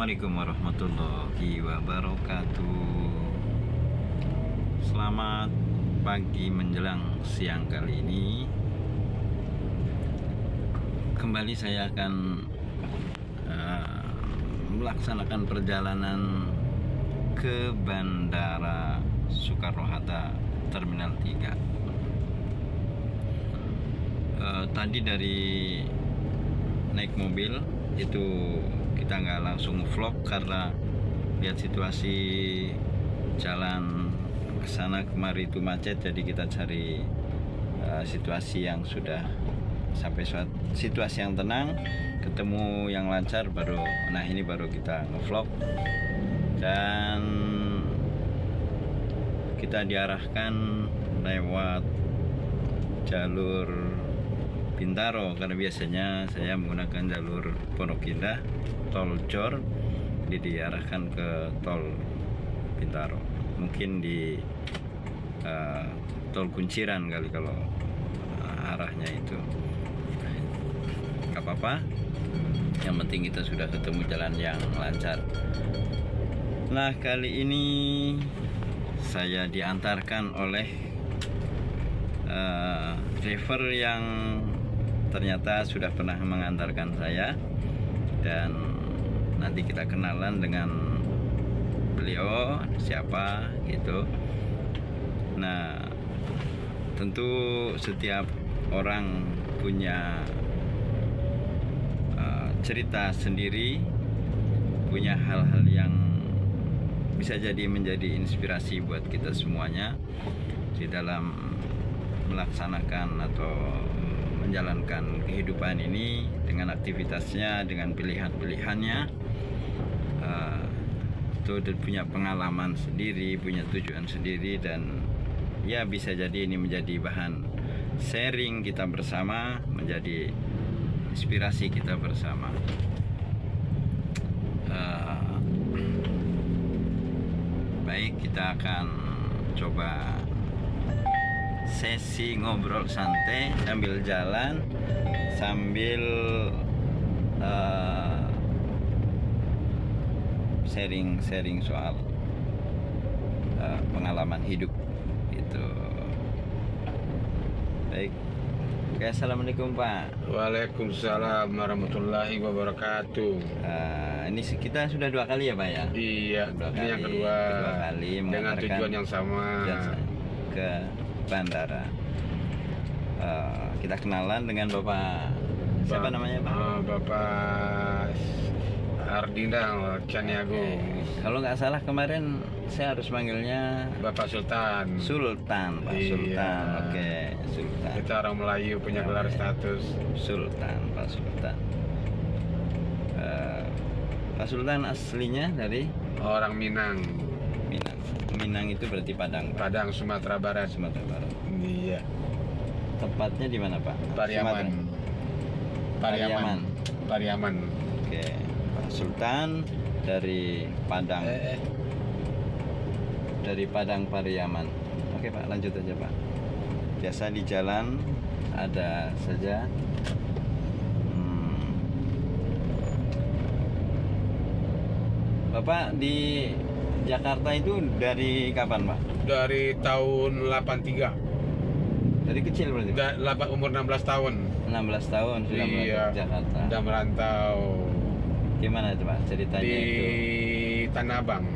Assalamualaikum warahmatullahi wabarakatuh. Selamat pagi menjelang siang kali ini. Kembali saya akan melaksanakan perjalanan ke Bandara Soekarno-Hatta Terminal 3. Tadi dari naik mobil itu kita nggak langsung vlog karena lihat situasi jalan kesana kemari itu macet, jadi kita cari situasi yang sudah sampai situasi yang tenang, ketemu yang lancar baru, nah ini baru kita ngevlog. Dan kita diarahkan lewat jalur Bintaro karena biasanya saya menggunakan jalur Pondok Indah, tol Jor, jadi diarahkan ke tol Bintaro. Mungkin di tol Kunciran kali kalau arahnya itu. Gak apa-apa, yang penting kita sudah ketemu jalan yang lancar. Nah, kali ini saya diantarkan oleh driver yang ternyata sudah pernah mengantarkan saya, dan nanti kita kenalan dengan beliau siapa gitu. Nah, tentu setiap orang punya cerita sendiri, punya hal-hal yang bisa jadi menjadi inspirasi buat kita semuanya di dalam melaksanakan atau menjalankan kehidupan ini dengan aktivitasnya, dengan pilihan-pilihannya. Itu punya pengalaman sendiri, punya tujuan sendiri, dan ya bisa jadi ini menjadi bahan sharing kita bersama, menjadi inspirasi kita bersama. Baik, kita akan coba sesi ngobrol santai sambil jalan, sambil sharing soal pengalaman hidup itu. Baik. Oke, assalamualaikum Pak. Waalaikumsalam warahmatullahi wabarakatuh. Ini kita sudah 2 kali ya Pak ya? Iya, ini yang kedua kali dengan tujuan yang sama, ke bandara. Kita kenalan dengan Bapak siapa namanya Pak? Bapak Ardinda Caniago. Kalau nggak salah kemarin saya harus manggilnya Bapak Sultan. Sultan, Pak. Iya. Sultan. Oke, Sultan. Kita orang Melayu punya gelar status Sultan, Pak Sultan. Pak Sultan aslinya dari orang Minang. Minang itu berarti Padang, Pak. Padang, Sumatera Barat. Sumatera Barat. Iya. Tepatnya di mana Pak? Pariaman. Pariaman. Pariaman. Oke, Pak Sultan dari Padang. Dari Padang Pariaman. Oke Pak, lanjut aja Pak. Biasa di jalan ada saja. Bapak di Jakarta itu dari kapan Pak? Dari tahun 83. Dari kecil berarti Pak? Umur 16 tahun. 16 tahun sudah merantau ke Jakarta. Sudah merantau. Gimana itu Pak ceritanya di itu? Tanah Abang.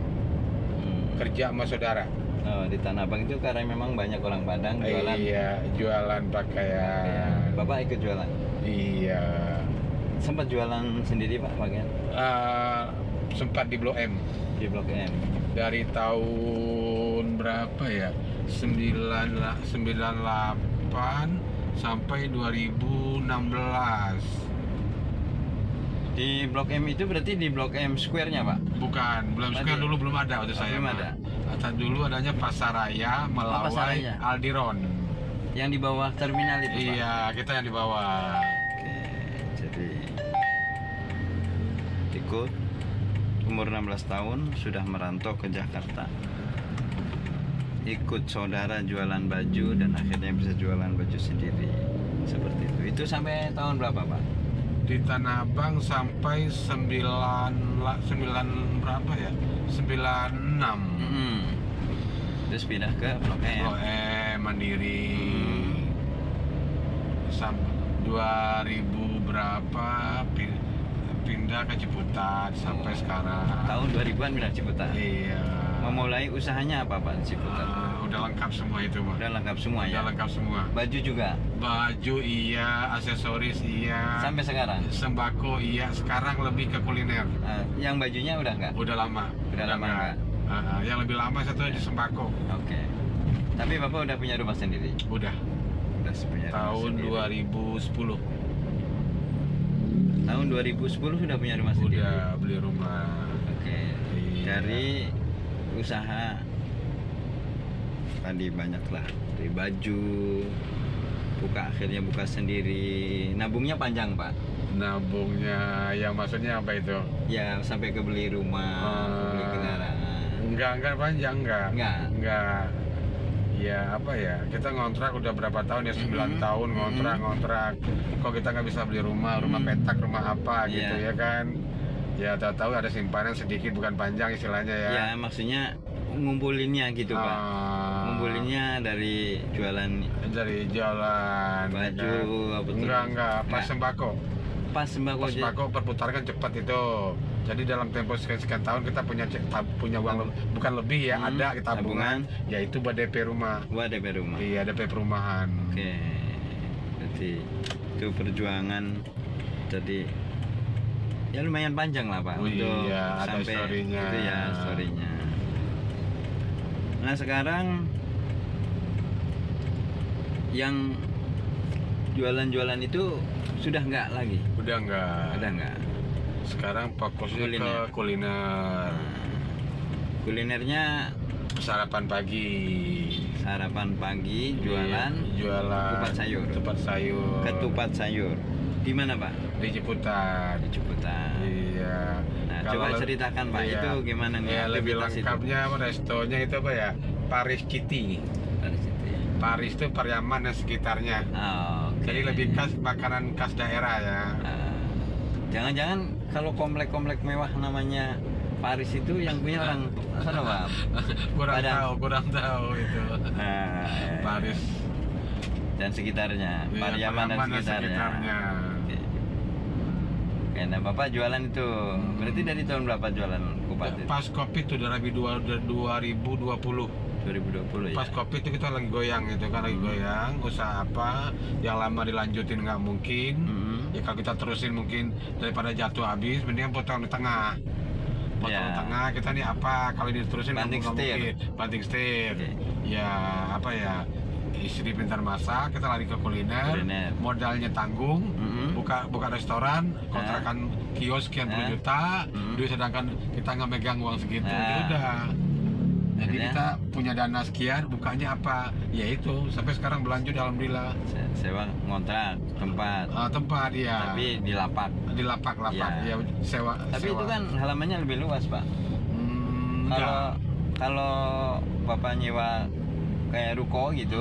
Kerja sama saudara. Oh, di Tanah Abang itu karena memang banyak orang Padang jualan. Iya, jualan pakaian. Bapak ikut jualan? Iya. Sempat jualan sendiri Pak pakaian? Sempat di Blok M. Di Blok M. Dari tahun berapa ya? 98 sampai 2016. Di Blok M itu berarti di Blok M Square-nya Pak? Bukan, belum Square dulu belum ada waktu saya. Belum ada. Dulu adanya Pasaraya, Melawai, Pasaraya. Aldiron. Yang di bawah terminal itu Pak? Iya, kita yang di bawah. Oke, jadi ikut umur 16 tahun sudah merantau ke Jakarta. Ikut saudara jualan baju dan akhirnya bisa jualan baju sendiri. Seperti itu. Itu sampai tahun berapa Pak? di Tanah Abang sampai 9 berapa ya? 96. Terus pindah ke Blok M. Blok M Mandiri. Sampai 2000 berapa pindah ke Ciputat sampai sekarang. Tahun 2000-an pindah Ciputat. Iya. Memulai usahanya apa Pak di Ciputat? Udah lengkap semua itu, Pak. Udah lengkap semua ya? Udah lengkap semua. Baju juga? Baju iya, aksesoris iya. Sampai sekarang? Sembako iya, sekarang lebih ke kuliner. Yang bajunya udah enggak? Udah lama. Udah lama enggak? Yang lebih lama satu aja sembako. Oke. Tapi Bapak udah punya rumah sendiri? Udah. Udah punya rumah Tahun sendiri. 2010. Tahun 2010 sudah punya rumah sendiri? Udah beli rumah. Oke. Iya. Dari usaha tadi banyak lah, dari baju, akhirnya buka sendiri. Nabungnya panjang Pak? Nabungnya yang maksudnya apa itu? Ya sampai ke beli rumah, beli kendaraan. Enggak panjang, Enggak. Ya apa ya, kita ngontrak udah berapa tahun ya, 9 tahun ngontrak. Kok kita nggak bisa beli rumah petak, rumah apa gitu ya kan? Ya tahu ada simpanan sedikit, bukan panjang istilahnya ya. Ya maksudnya ngumpulinnya gitu Pak. Ngumpulinnya dari jualan baju apa tuh? Enggak, pas sembako. Pas sembako perputaran kan cepat itu. Jadi dalam tempo sekian tahun kita punya uang bukan lebih ya, ada tabungan, yaitu buat DP rumah. Buat DP rumah. Iya, DP perumahan. Oke. Jadi itu perjuangan, jadi ya lumayan panjang lah Pak untuk ada sampai story-nya. itu ya story-nya. Nah sekarang yang jualan-jualan itu sudah nggak lagi? Udah Udah nggak. Sekarang fokusnya ke kuliner. Kulinernya Sarapan pagi, jualan Ketupat sayur. Ketupat sayur. Di mana Pak? Di Ciputat. Iya. Nah, coba ceritakan Pak, iya. itu gimana nih? Ya, lebih lengkapnya restonya itu apa ya? Paris Kitty. Paris itu Pariaman dan sekitarnya. Jadi lebih khas, makanan khas daerah ya. Jangan-jangan kalau komplek-komplek mewah namanya Paris itu yang punya orang sana Pak? kurang tahu itu. Paris dan sekitarnya, Pariaman dan sekitarnya. Oke, nah Bapak jualan itu, berarti dari tahun berapa jualan kupat itu? Pas Covid itu dari 2020. 2020 ya? Pas Covid itu kita lagi goyang gitu kan, lagi goyang, usaha apa yang lama dilanjutin nggak mungkin. Ya kalau kita terusin mungkin daripada jatuh habis, mendingan potong di tengah. Di tengah kita nih apa, kalau diterusin banting setir. Ya apa ya, istri pintar masak, kita lari ke kuliner. Modalnya tanggung, buka restoran, kontrakan kios sekian puluh juta, duit sedangkan kita nggak megang uang segitu, ya udah. Jadi kita punya dana sekian, bukanya apa? Ya itu, sampai sekarang berlanjut alhamdulillah. Sewa ngontrak tempat. Tempat ya. Tapi di lapak. Di lapak. Ya, sewa. Tapi itu kan halamannya lebih luas Pak. Kalau Bapak nyewa kayak ruko gitu,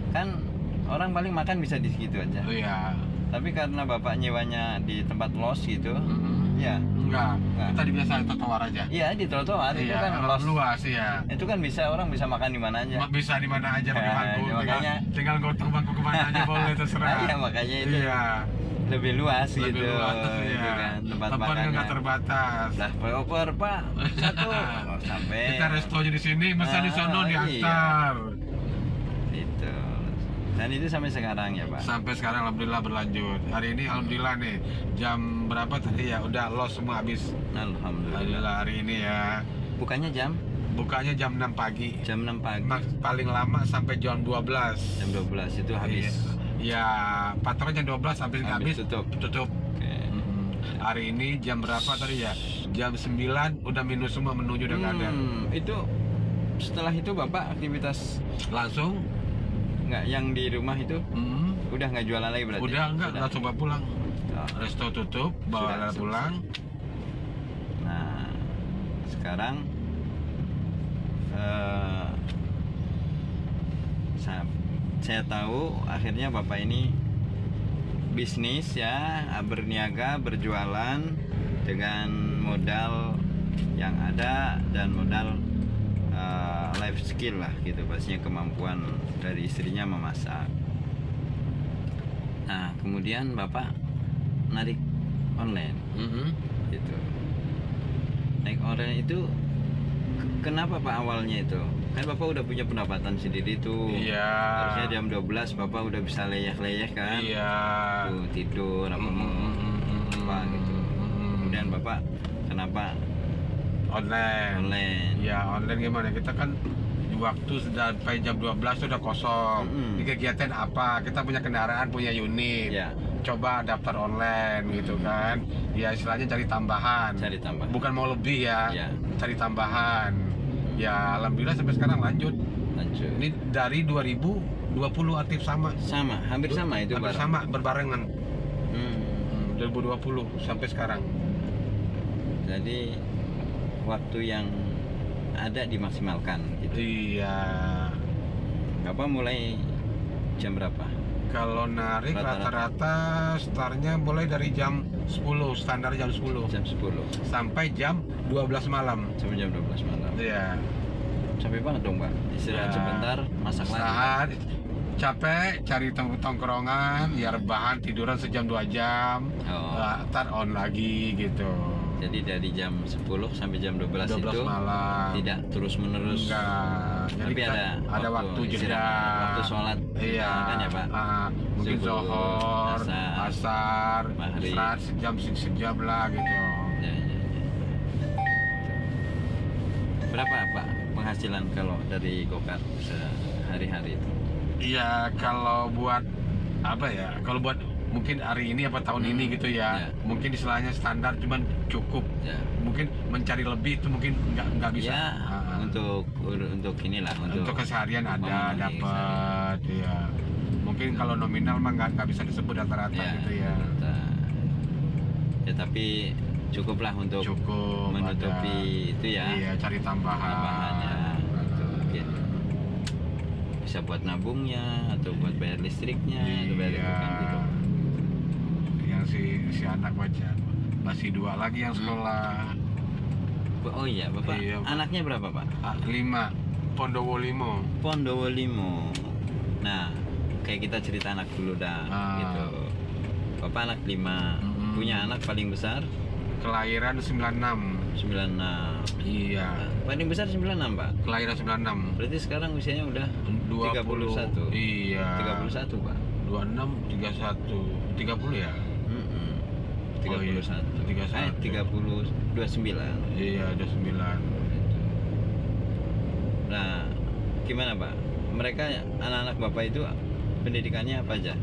kan orang paling makan bisa di situ aja. Iya. Tapi karena Bapak nyewanya di tempat los gitu, ya enggak. Kita biasa di trotoar aja. Iya, di trotoar itu kan luas ya. Itu kan orang bisa makan di mana aja. Bisa di mana aja pakai bangku. Tinggal gotong bangku kemana aja boleh, terserah. Iya, makanya itu. Lebih luas gitu. Iya. Kan, tempat makannya nggak terbatas. Lah, per Pak, satu sampai. Kita restonya di sini, pesan di sono diantar. Itu. Dan itu sampai sekarang ya Pak? Sampai sekarang alhamdulillah berlanjut. Hari ini alhamdulillah nih, jam berapa tadi ya, udah los semua habis. Alhamdulillah hari ini ya. Bukannya jam? Bukanya jam 6 pagi. Jam 6 pagi? Paling lama sampai jam 12. Jam 12 itu habis? Ya, patrol jam 12 habis tutup. Okay. Hari ini jam berapa tadi ya? Jam 9 udah minus semua, menuju udah nggak ada. Itu setelah itu Bapak aktivitas langsung? Nggak, yang di rumah itu udah nggak jualan lagi berarti? Udah enggak, langsung pulang. Resto tutup, bawa pulang. Nah, sekarang saya tahu akhirnya Bapak ini bisnis ya, berniaga, berjualan dengan modal yang ada dan modal life skill lah gitu, pastinya kemampuan dari istrinya memasak. Nah kemudian bapak narik online gitu. Naik online itu kenapa pak awalnya itu? Kan bapak udah punya pendapatan sendiri tuh. Iya. Harusnya jam 12 bapak udah bisa leyeh-leyeh kan. Iya. Tuh tidur apa apa gitu. Kemudian bapak kenapa online? Ya online gimana, kita kan waktu sampai jam 12 sudah kosong. Di kegiatan apa, kita punya kendaraan, punya unit, Ya. coba daftar online gitu kan. Ya istilahnya cari tambahan, bukan mau lebih ya, cari tambahan. Ya alhamdulillah sampai sekarang lanjut. Ini dari 2020 aktif sama, hampir sama itu hampir bareng. sama, berbarengan. 2020 sampai sekarang. Jadi waktu yang ada dimaksimalkan gitu. Iya. Bapak mulai jam berapa? Kalau narik rata-rata startnya mulai dari jam 10, standar jam 10 Jam 10 sampai jam 12 malam. sampai jam 12 malam. Iya. Capek banget dong Pak. Istirahat Ya. sebentar, masak lagi. Istirahat, capek, cari tongkrongan, ya rebahan, tiduran sejam 2 jam, ntar on lagi gitu. Jadi dari jam 10 sampai jam 12 itu malam. tidak terus-menerus. Enggak. Jadi Tapi kita ada waktu jeda, istirahat, waktu sholat. Iya, kan ya Pak. mungkin Subuh, zohor, asar, maghrib. istirahat sejam lah gitu. Ya. Berapa Pak penghasilan kalau dari go-kart sehari-hari itu? Iya, kalau buat apa ya? Kalau buat mungkin hari ini apa tahun ini gitu ya, mungkin istilahnya standar cuman cukup. Mungkin mencari lebih itu mungkin nggak bisa. Ya, untuk inilah untuk keseharian ada dapat ya. Mungkin kalau nominal mah nggak bisa disebut rata-rata gitu ya. Ya tapi cukuplah untuk menutupi itu ya. Iya, cari tambahannya. Itu mungkin bisa buat nabungnya atau buat bayar listriknya atau bayar itu kan gitu. Yang si anak baca masih 2 lagi yang sekolah. Oh iya, Bapak. Iya, Pak. Anaknya berapa, Pak? 5, Pondowo 5. Pondowo 5. Nah, kayak kita cerita anak dulu dah gitu. Bapak anak 5. Punya anak paling besar kelahiran 96. 96. Iya. Paling besar 96, Pak. Kelahiran 96. Berarti sekarang usianya udah 31. 31. Iya. 31, Pak. 26, 31, 30 ya? 31. 31. 29. Iya, 29. Nah, gimana, Pak? Mereka anak-anak Bapak itu pendidikannya apa aja?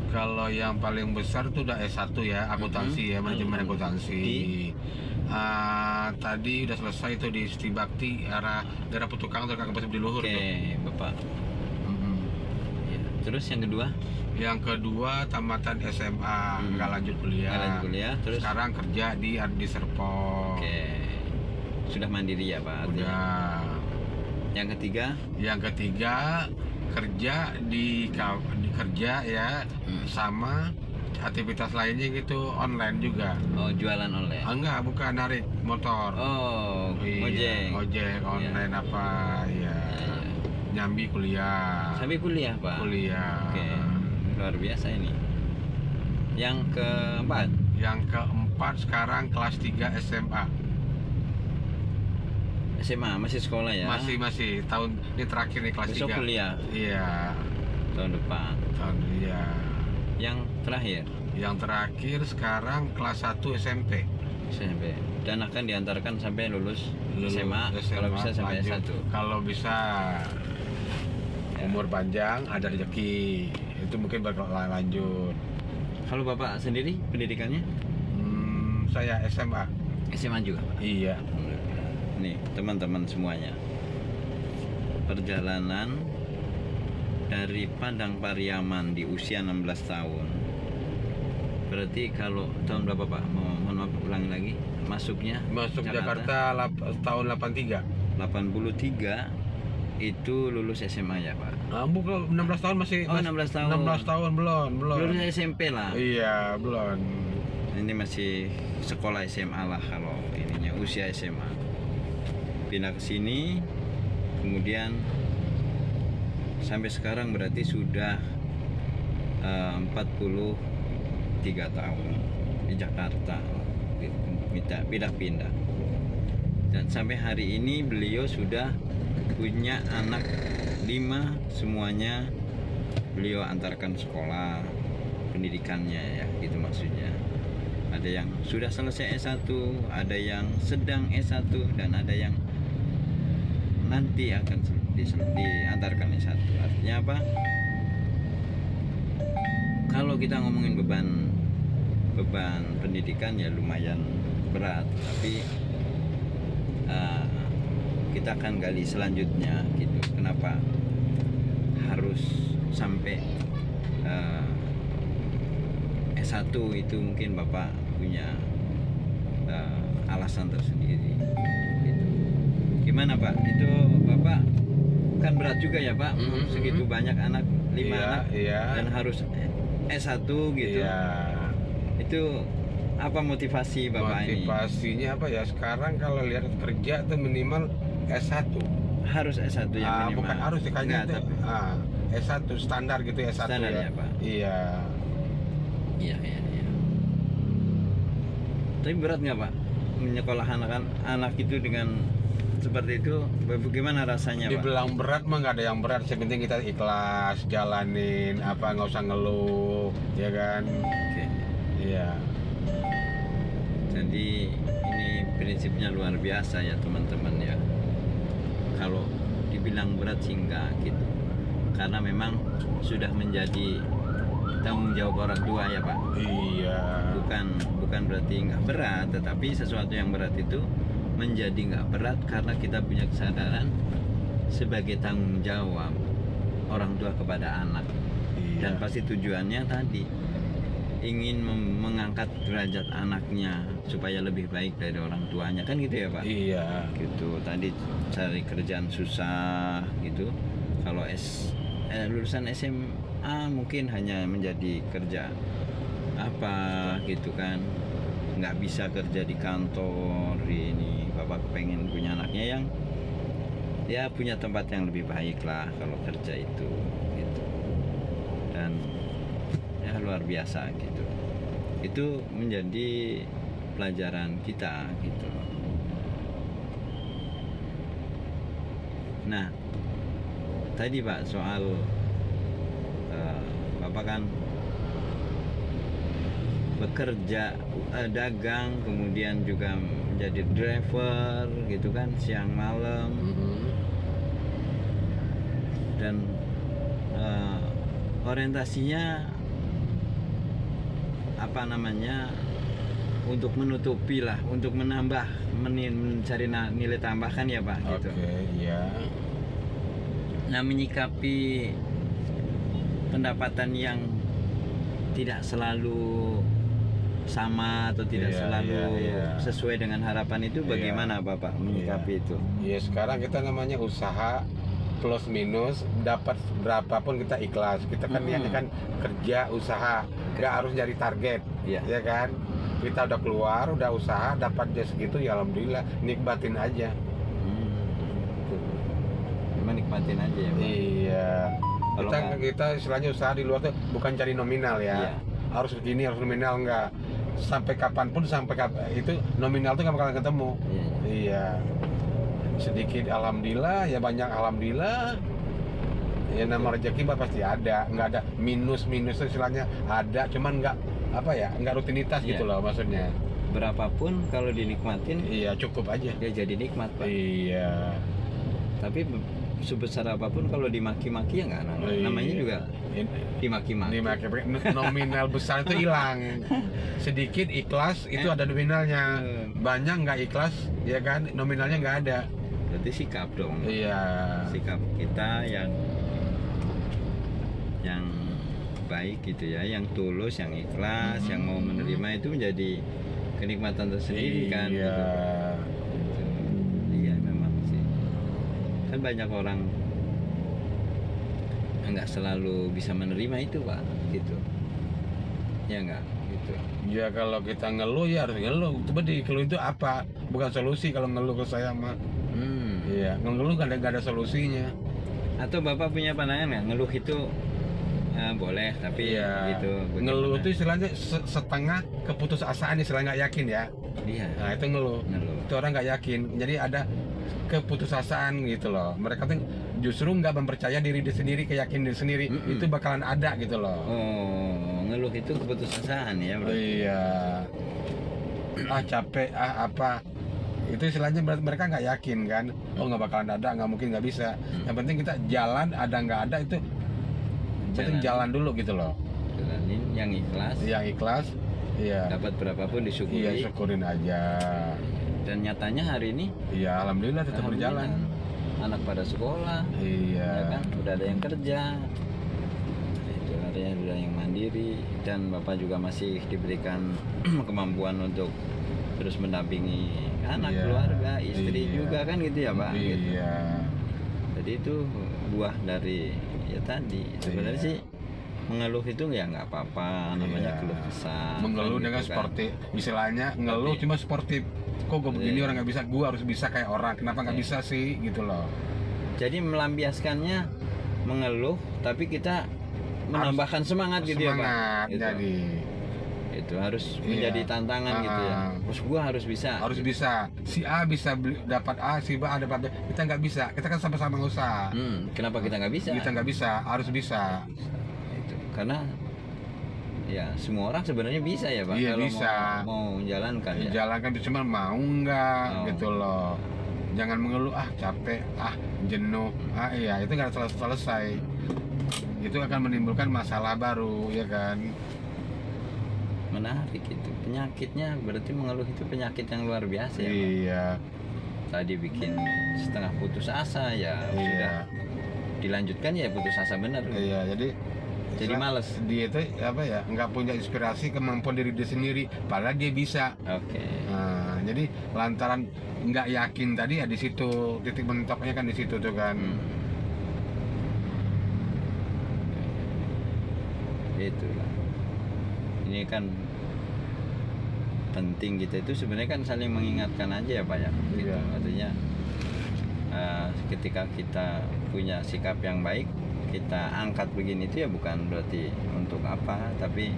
Kalau yang paling besar tuh udah S1 ya, akuntansi ya, manajemen akuntansi. Tadi udah selesai tuh di Siti Bakti arah daerah Putukang atau kampus di Luhur. Oke, Bapak. Ya. Terus yang kedua? Yang kedua tamatan SMA, nggak lanjut kuliah. Terus sekarang kerja di Ardi Serpong. Oke. Sudah mandiri ya, Pak? Udah. Yang ketiga? Yang ketiga kerja di kerja ya, sama aktivitas lainnya gitu, online juga. Oh, jualan online? Enggak, bukan, narik motor. Oh, ojek. Ojek online apa ya. Nyambi kuliah. Sampai kuliah, Pak? Kuliah. Oke. Luar biasa ini. Yang keempat? Yang keempat sekarang kelas 3 SMA. SMA masih sekolah ya? Masih tahun ini terakhir nih, kelas 3. Besok kuliah? Iya. Tahun depan? Iya. Yang terakhir? Yang terakhir sekarang kelas 1 SMP. Dan akan diantarkan sampai lulus SMA, kalau bisa sampai lanjut. S1. Kalau bisa umur panjang, ada rezeki, itu mungkin bakal lanjut. Kalau Bapak sendiri pendidikannya? Saya SMA. SMA juga, Pak? Iya. Nih teman-teman semuanya, perjalanan dari Padang Pariaman di usia 16 tahun. Berarti kalau tahun berapa, Pak? Mohon maaf, ulangi lagi. Masuk Jakarta tahun 83. 83 itu lulus SMA ya Pak? Bukan 16 tahun masih. Oh 16 tahun. 16 tahun belum. Lulus SMP lah. Iya, belum. Ini masih sekolah SMA lah kalau ininya usia SMA. Pindah ke sini, kemudian sampai sekarang berarti sudah 43 tahun di Jakarta. Pindah-pindah. Dan sampai hari ini beliau sudah punya anak 5, semuanya beliau antarkan sekolah pendidikannya ya, gitu maksudnya. Ada yang sudah selesai S1, ada yang sedang S1, dan ada yang nanti akan diantarkan S1. Artinya apa? Kalau kita ngomongin beban pendidikan ya lumayan berat, tapi kita akan gali selanjutnya gitu. Kenapa harus sampai S1 itu? Mungkin Bapak punya alasan tersendiri gitu. Gimana Pak? Itu Bapak kan berat juga ya Pak, segitu banyak anak, 5 anak, dan harus S1 gitu. Itu apa motivasi Bapak ini? Motivasinya apa ya? Sekarang kalau lihat kerja tuh minimal S1. Harus S1 yang minimal. Bukan harus sih, kayaknya itu S1 standar gitu ya, S1 standar ya Pak. Iya. Tapi berat nggak Pak menyekolahkan anak itu dengan seperti itu? Bagaimana rasanya Pak? Dibilang berat mah nggak ada yang berat. Yang penting kita ikhlas jalanin, nggak usah ngeluh, ya kan? Oke. Iya. Jadi ini prinsipnya luar biasa ya teman-teman ya. Kalau dibilang berat sih enggak gitu, karena memang sudah menjadi tanggung jawab orang tua ya Pak. Iya. Bukan berarti nggak berat, tetapi sesuatu yang berat itu menjadi nggak berat karena kita punya kesadaran sebagai tanggung jawab orang tua kepada anak. Iya. Dan pasti tujuannya tadi ingin mengangkat derajat anaknya supaya lebih baik dari orang tuanya, kan gitu ya Pak? Iya. Gitu. Tadi cari kerjaan susah gitu. Kalau lulusan SMA mungkin hanya menjadi kerja apa gitu kan, nggak bisa kerja di kantor. Ini Bapak pengen punya anaknya yang ya punya tempat yang lebih baik lah kalau kerja itu gitu. Dan ya luar biasa gitu. Itu menjadi pelajaran kita gitu. Nah, tadi Pak soal Bapak kan bekerja dagang, kemudian juga menjadi driver gitu kan, siang malam. Dan orientasinya apa namanya, untuk menutupi lah, untuk menambah, mencari nilai tambahkan ya Pak gitu. Oke, iya. Nah, menyikapi pendapatan yang tidak selalu sama atau tidak selalu sesuai dengan harapan itu, bagaimana Bapak menyikapi itu? Iya, sekarang kita namanya usaha, plus minus dapat berapapun kita ikhlas. Kita kan niatnya kan kerja usaha, nggak harus jadi target, ya kan? Kita udah keluar, udah usaha, dapat dia segitu ya alhamdulillah, nikmatin aja. Nikmatin aja ya Pak? Iya. Kita istilahnya usaha di luar tuh bukan cari nominal ya. Harus begini, harus nominal, enggak. Sampai kapanpun, itu nominal tuh nggak bakalan ketemu. Iya. Sedikit alhamdulillah, ya banyak alhamdulillah. Ya nama rezeki pasti ada, nggak ada minus istilahnya ada, cuman nggak nggak rutinitas gitu loh maksudnya. Berapapun kalau dinikmatin, cukup aja. Dia jadi nikmat Pak. Iya. Tapi sebesar apapun kalau dimaki-maki ya nggak namanya juga dimaki-maki. Nominal besar itu hilang, sedikit ikhlas itu ada nominalnya, banyak nggak ikhlas ya kan, nominalnya nggak ada. Berarti sikap dong. Iya. Sikap kita yang baik gitu ya, yang tulus, yang ikhlas, yang mau menerima, itu menjadi kenikmatan tersendiri kan. Gitu. Iya memang sih. Kan banyak orang nggak selalu bisa menerima itu Pak, gitu ya nggak gitu. Ya kalau kita ngeluh ya harus ngeluh. Coba dikeluh itu apa? Bukan solusi kalau ngeluh ke saya mah. Iya, ngeluh nggak ada solusinya. Atau Bapak punya pandangan nggak, ngeluh itu boleh tapi Iya, gitu ngeluh bagaimana? itu istilahnya setengah keputusasaan, istilahnya nggak yakin ya. Iya, Nah itu ngeluh. Itu orang nggak yakin. Jadi ada keputusasaan gitu loh. Mereka tuh justru nggak mempercaya diri sendiri, keyakinan diri sendiri. Itu bakalan ada gitu loh. Oh, ngeluh itu keputusasaan ya berarti. Iya. Capek, apa. Itu istilahnya mereka nggak yakin kan. Oh nggak bakalan ada, nggak mungkin, nggak bisa. Yang penting kita jalan, ada nggak ada itu penting jalan dulu gitu loh. Jalanin yang ikhlas. Yang ikhlas. Iya. Dapat berapapun disyukuri. Iya, syukurin aja. Dan nyatanya hari ini Iya, alhamdulillah tetap berjalan. Anak pada sekolah. Iya. Ya kan, udah ada yang kerja. Itu ada yang mandiri, dan Bapak juga masih diberikan kemampuan untuk terus mendampingi anak, keluarga, istri juga kan gitu ya Pak. Iya. Gitu. Jadi itu buah dari ya tadi. Sebenarnya sih mengeluh itu ya nggak apa-apa, namanya keluh kesah. Mengeluh kan dengan gitu seperti istilahnya ngeluh cuma sportif. Kok gue begini orang nggak bisa, gue harus bisa kayak orang. Kenapa nggak bisa sih gitu loh. Jadi melampiaskannya mengeluh, tapi kita menambahkan semangat gitu ya Pak. Semangat jadi. Itu harus menjadi tantangan gitu ya. Terus gua harus bisa. Harus bisa. Si A bisa dapat A, si B dapat B. Kita nggak bisa. Kita kan sama-sama usaha. Kenapa kita nggak bisa? Kita nggak bisa. Harus bisa. Itu karena ya semua orang sebenarnya bisa ya Pak. Iya, kalau bisa. mau menjalankan ya. Jalankan cuma mau nggak gitu loh. Jangan mengeluh, capek, jenuh, iya itu nggak selesai. Itu akan menimbulkan masalah baru ya kan. Menarik itu. Penyakitnya berarti mengeluh itu penyakit yang luar biasa ya Pak. Iya. Tadi bikin setengah putus asa ya sudah dilanjutkan ya putus asa benar. Iya, jadi males. Dia itu apa ya, nggak punya inspirasi, kemampuan diri dia sendiri, padahal dia bisa. Oke. Nah, jadi lantaran nggak yakin tadi ya di situ titik mentoknya kan di situ tuh kan. Itulah. Ini kan penting kita itu sebenarnya kan saling mengingatkan aja ya Pak ya. Gitu. Artinya ketika kita punya sikap yang baik, kita angkat begini itu ya bukan berarti untuk apa, tapi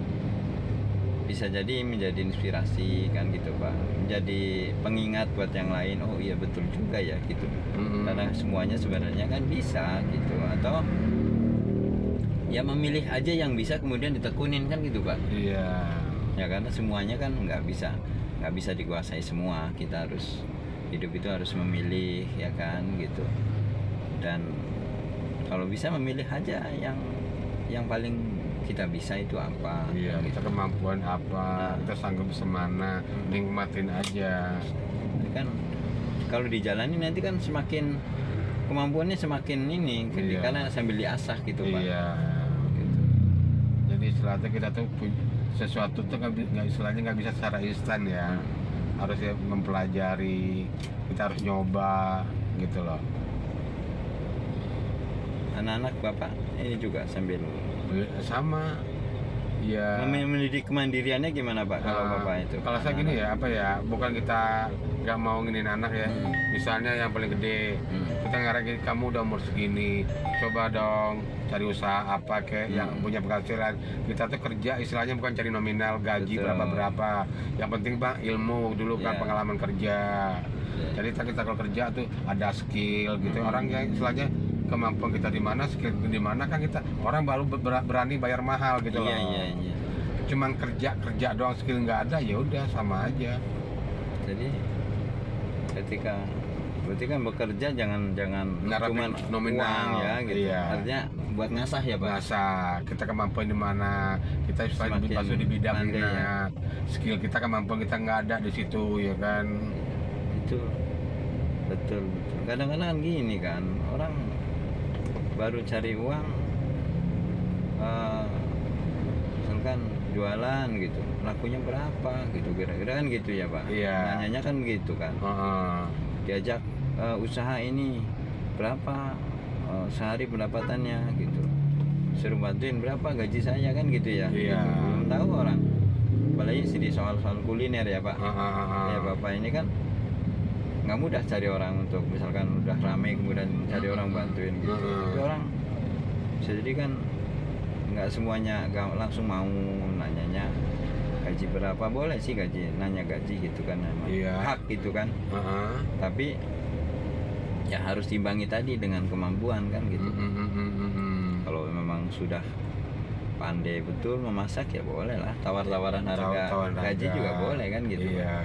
bisa jadi menjadi inspirasi kan gitu Pak, menjadi pengingat buat yang lain. Oh iya betul juga ya gitu. Karena semuanya sebenarnya kan bisa gitu, atau ya memilih aja yang bisa kemudian ditekunin kan gitu Pak. Iya. Ya karena semuanya kan nggak bisa dikuasai semua. Kita harus hidup itu harus memilih ya kan gitu. Dan kalau bisa memilih aja yang paling kita bisa itu apa. Iya, kita kemampuan apa, kita sanggup semana, nikmatin aja. Kan kalau dijalani nanti kan semakin kemampuannya semakin ini, karena sambil diasah gitu Pak. Iya. Gitu. Jadi istilahnya kita tuh sesuatu tuh nggak istilahnya nggak bisa secara instan ya. Harus ya mempelajari, kita harus nyoba gitu loh. Anak-anak Bapak ini juga sambil sama ya. Mendidik kemandiriannya gimana Pak kalau Bapak itu? Kalau saya gini ya, apa ya, bukan kita nggak mau nginin anak ya. Misalnya yang paling gede, kita ngarahin kamu udah umur segini, coba dong cari usaha apa kayak yang punya penghasilan. Kita tuh kerja istilahnya bukan cari nominal gaji berapa. Yang penting Bang ilmu dulu kan, pengalaman kerja. Jadi kita kalau kerja tuh ada skill gitu. Orang yang istilahnya kemampuan kita di mana, skill di mana kan kita orang baru berani bayar mahal gitu loh. Iya. Cuman kerja doang, skill nggak ada, ya udah sama aja. Jadi berarti kan bekerja jangan cuma nominal uang ya gitu. Iya. Artinya buat ngasah ya Pak. Ngasah kita kemampuan di mana, kita semakin masuk di bidang mana, skill kita, kemampuan kita nggak ada di situ ya kan. Itu betul. Kadang-kadang gini kan, orang baru cari uang, misalkan jualan gitu, lakunya berapa gitu, kira-kira kan gitu ya Pak. Iya. Nanyanya kan gitu kan. Diajak usaha ini berapa sehari pendapatannya gitu. suruh bantuin berapa gaji saya kan gitu ya. Iya. Gitu. Belum tahu orang. Apalagi sih di soal-soal kuliner ya Pak. Ya Bapak ini kan nggak mudah cari orang untuk misalkan udah rame kemudian cari orang bantuin gitu. Tapi orang bisa jadi kan nggak semuanya langsung mau nanyanya gaji berapa, boleh sih nanya gaji gitu kan, emang hak gitu kan. Tapi ya harus diimbangi tadi dengan kemampuan kan gitu. Kalau memang sudah pandai betul memasak ya boleh lah, tawar-tawaran harga gaji juga boleh kan gitu. Iya.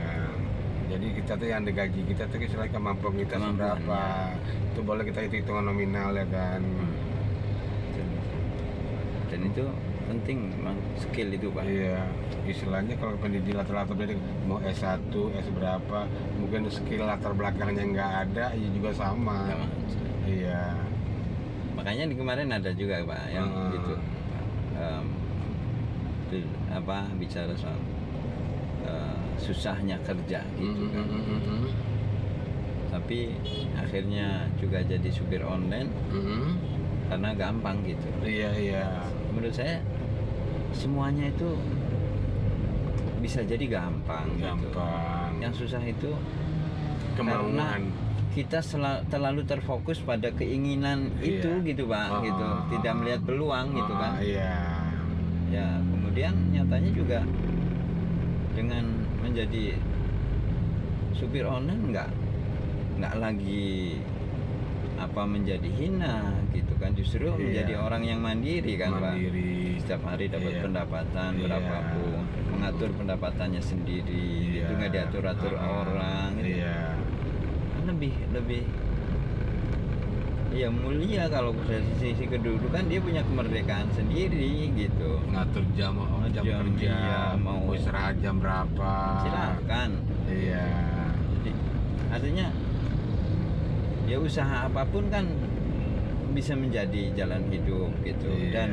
Jadi kita tuh yang digaji kita tuh istilahnya kemampuan kita seberapa, itu boleh kita hitung nominal ya kan. Dan itu penting memang, skill itu Pak. Iya, istilahnya kalau pendidik latar belakang mau S1, S berapa, mungkin skill latar belakangnya nggak ada, ya juga sama. Iya. Makanya di kemarin ada juga Pak yang gitu, bicara soal susahnya kerja gitu kan. Tapi akhirnya juga jadi supir online karena gampang gitu. Iya. Menurut saya semuanya itu bisa jadi gampang. Gitu. Yang susah itu kemauan. Kita terlalu terfokus pada keinginan itu gitu Pak, gitu. Tidak melihat peluang gitu kan. Iya. Ya, kemudian nyatanya juga dengan menjadi supir online nggak lagi menjadi hina gitu kan, justru menjadi orang yang mandiri kan Pak. Setiap hari dapat pendapatan berapapun, mengatur pendapatannya sendiri, itu nggak diatur-atur orang gitu. Kan lebih ya mulia. Kalau dari sisi kedudukan dia punya kemerdekaan sendiri gitu, ngatur jam kerja, mau istirahat jam berapa, silakan. Iya. Jadi artinya ya usaha apapun kan bisa menjadi jalan hidup gitu. Dan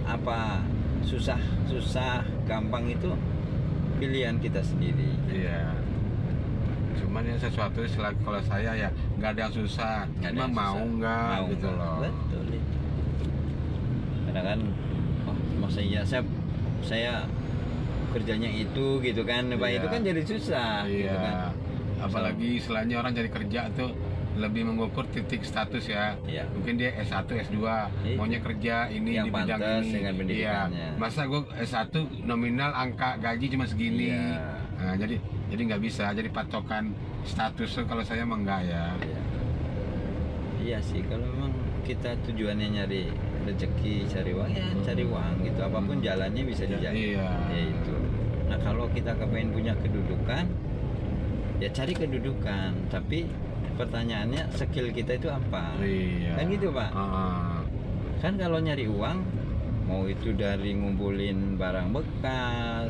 apa susah gampang itu pilihan kita sendiri. Iya. Cuman yang sesuatu kalau saya ya nggak ada yang susah, cuma mau nggak gitu loh. Betul itu. Kadang kan masa iya saya kerjanya itu gitu kan, Pak, itu kan jadi susah. Iya. Gitu kan. Apalagi istilahnya orang jadi kerja tuh lebih mengukur titik status ya. Mungkin dia S1, S2, maunya kerja ini yang di bidang ini. Dengan pendidikannya. Masa gue S1 nominal angka gaji cuma segini. Nah, jadi nggak bisa jadi patokan status. Kalau saya emang enggak ya. Iya sih, kalau memang kita tujuannya nyari rezeki, cari uang ya cari uang gitu. Apapun jalannya bisa dijadi. Ya itu. Nah, kalau kita kepengen punya kedudukan, ya cari kedudukan. Tapi pertanyaannya skill kita itu apa? Kan gitu Pak. Kan kalau nyari uang, mau itu dari ngumpulin barang bekas,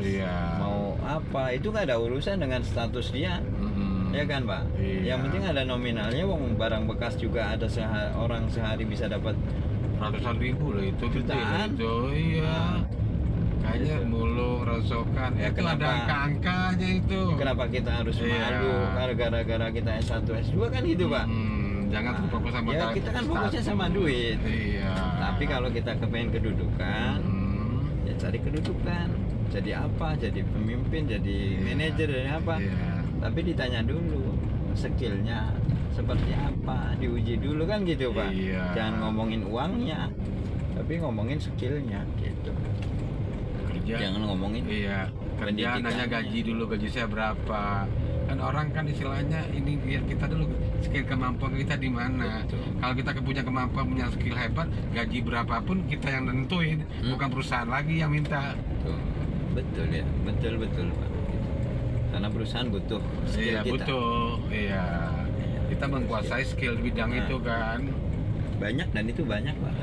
mau apa, itu nggak ada urusan dengan status dia. Ya kan Pak. Yang penting ada nominalnya. Wong barang bekas juga ada orang sehari bisa dapat ratusan ribu loh, itu jutaan itu. Kayaknya mulung rosokan. Itu ada angka-angkanya itu. Kenapa kita harus malu gara-gara kita S1 S2 kan gitu Pak. Jangan terfokus sama kita kan fokusnya sama duit. Tapi kalau kita kepengen kedudukan, ya cari kedudukan. Jadi apa? Jadi pemimpin, jadi manajer, jadi apa? Tapi ditanya dulu skillnya seperti apa, diuji dulu kan gitu Pak. Jangan ngomongin uangnya, tapi ngomongin skillnya gitu. Jangan ngomongin kerja, nanya gaji dulu, gaji saya berapa. Kan orang kan istilahnya ini lihat kita dulu skill kemampuan kita di mana. Kalau kita punya kemampuan, punya skill hebat, gaji berapapun kita yang nentuin, bukan perusahaan lagi yang minta. Betul ya, betul Pak. Karena perusahaan butuh skill kita. Kita menguasai skill bidang itu kan. Banyak dan itu banyak Pak.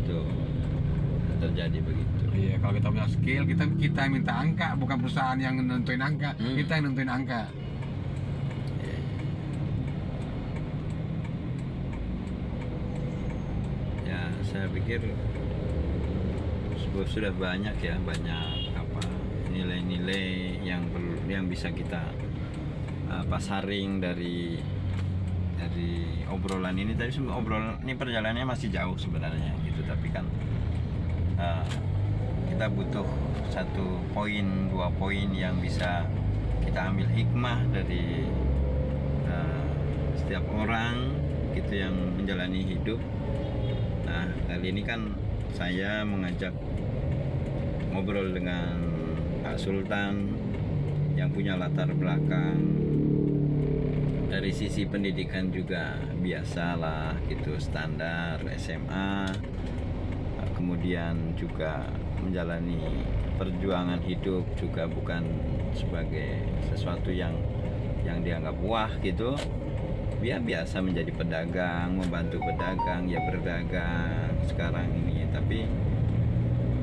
Itu terjadi begitu. Kalau kita punya skill, kita minta angka, bukan perusahaan yang nentuin angka, kita yang nentuin angka. Ya, saya pikir sudah banyak nilai-nilai yang bisa kita pasaring dari dari obrolan ini. Tadi obrolan ini perjalanannya masih jauh sebenarnya gitu, tapi kan kita butuh 1 poin 2 poin yang bisa kita ambil hikmah dari setiap orang gitu yang menjalani hidup. Nah, kali ini kan saya mengajak ngobrol dengan Pak Sultan yang punya latar belakang dari sisi pendidikan juga biasalah gitu, standar SMA, kemudian juga menjalani perjuangan hidup juga bukan sebagai sesuatu yang dianggap wah gitu. Dia biasa menjadi pedagang, membantu pedagang, ya berdagang sekarang ini. Tapi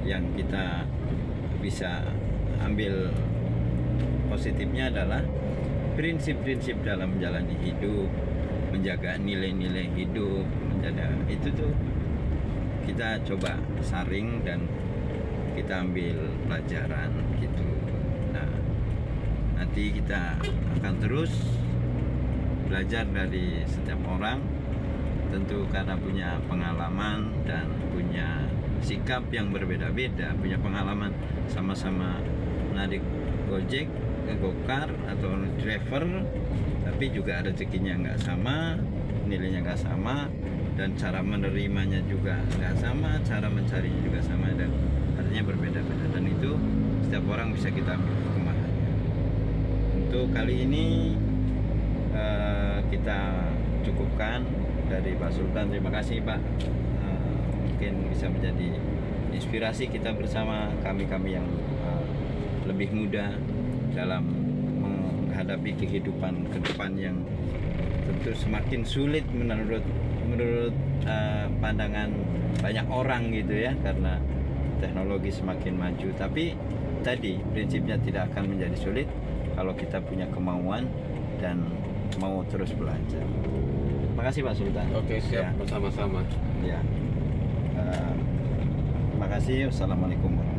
yang kita bisa ambil positifnya adalah prinsip-prinsip dalam menjalani hidup, menjaga nilai-nilai hidup, itu tuh kita coba saring dan kita ambil pelajaran gitu. Nah, nanti kita akan terus belajar dari setiap orang, tentu karena punya pengalaman dan punya sikap yang berbeda-beda, punya pengalaman sama-sama narik Gojek, Gokar atau driver, tapi juga rezekinya nggak sama, nilainya nggak sama, dan cara menerimanya juga nggak sama, cara mencarinya juga sama, dan artinya berbeda-beda. Dan itu setiap orang bisa kita ambil hikmahnya. Untuk kali ini kita cukupkan dari Pak Sultan. Terima kasih Pak, mungkin bisa menjadi inspirasi kita bersama, kami yang lebih muda dalam menghadapi kehidupan ke depan yang tentu semakin sulit menurut pandangan banyak orang gitu ya, karena teknologi semakin maju. Tapi tadi prinsipnya tidak akan menjadi sulit kalau kita punya kemauan dan mau terus belajar. Terima kasih Pak Sultan. Oke, siap, bersama-sama. Ya. Terima kasih. Wassalamualaikum warahmatullahi wabarakatuh.